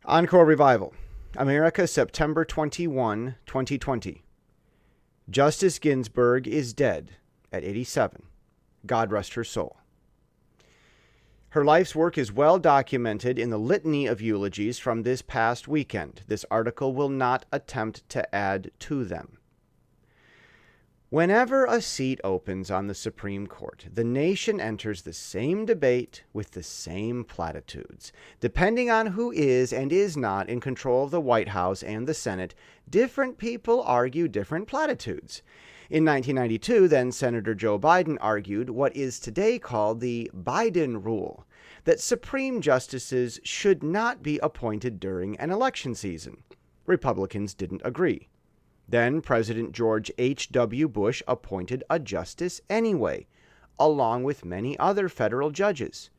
Encore Revival, America, September 21, 2020. Justice Ginsburg is dead at 87. God rest her soul. Her life's work is well documented in the litany of eulogies from this past weekend. This article will not attempt to add to them. Whenever a seat opens on the Supreme Court, the nation enters the same debate with the same platitudes. Depending on who is and is not in control of the White House and the Senate, different people argue different platitudes. In 1992, then Senator Joe Biden argued what is today called the Biden rule, that Supreme Justices should not be appointed during an election season. Republicans didn't agree. Then President George H.W. Bush appointed a justice anyway, along with many other federal judges.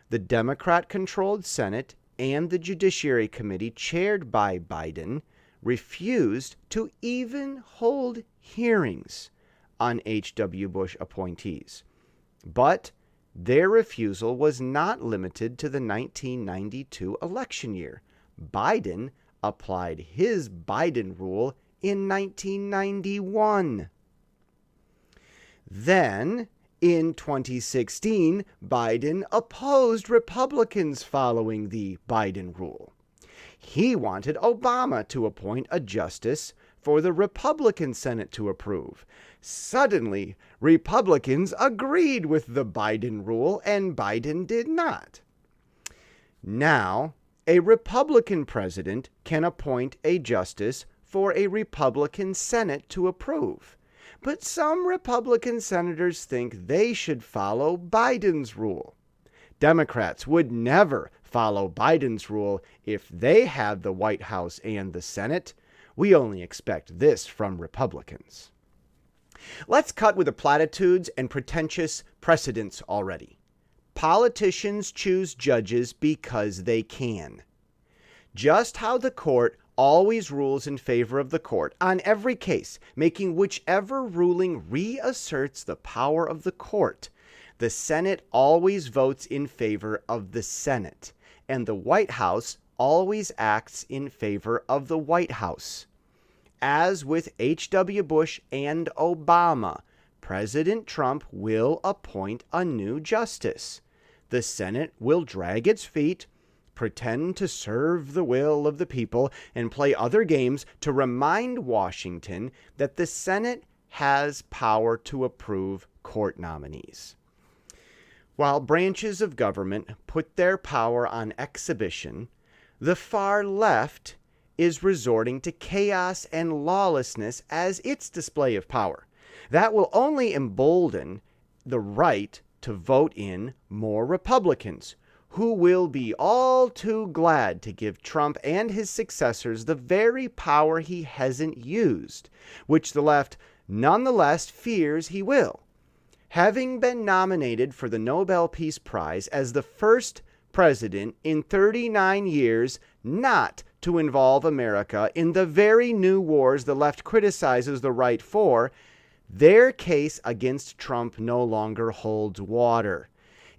The Democrat-controlled Senate and the Judiciary Committee, chaired by Biden, refused to even hold hearings on H.W. Bush appointees. But their refusal was not limited to the 1992 election year. Biden applied his Biden rule in 1991. Then, in 2016, Biden opposed Republicans following the Biden rule. He wanted Obama to appoint a justice for the Republican Senate to approve. Suddenly, Republicans agreed with the Biden rule, and Biden did not. Now, a Republican president can appoint a justice for a Republican Senate to approve. But some Republican senators think they should follow Biden's rule. Democrats would never follow Biden's rule if they had the White House and the Senate. We only expect this from Republicans. Let's cut with the platitudes and pretentious precedents already. Politicians choose judges because they can. Just how the court always rules in favor of the court on every case, making whichever ruling reasserts the power of the court, the Senate always votes in favor of the Senate, and the White House always acts in favor of the White House. As with H.W. Bush and Obama, President Trump will appoint a new justice. The Senate will drag its feet, pretend to serve the will of the people, and play other games to remind Washington that the Senate has power to approve court nominees. While branches of government put their power on exhibition, the far left is resorting to chaos and lawlessness as its display of power. That will only embolden the right to vote in more Republicans, who will be all too glad to give Trump and his successors the very power he hasn't used, which the left nonetheless fears he will. Having been nominated for the Nobel Peace Prize as the first president in 39 years not to involve America in the very new wars the left criticizes the right for, their case against Trump no longer holds water.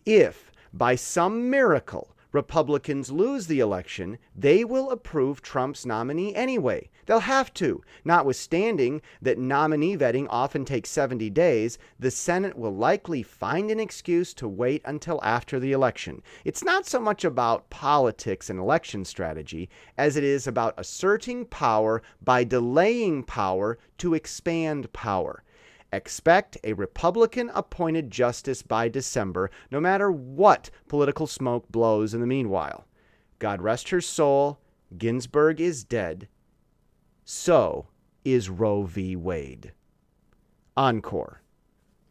If by some miracle Republicans lose the election, they will approve Trump's nominee anyway. They'll have to. Notwithstanding that nominee vetting often takes 70 days, the Senate will likely find an excuse to wait until after the election. It's not so much about politics and election strategy as it is about asserting power by delaying power to expand power. Expect a Republican-appointed justice by December, no matter what political smoke blows in the meanwhile. God rest her soul. Ginsburg is dead. So is Roe v. Wade. Encore.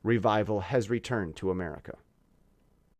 Revival has returned to America.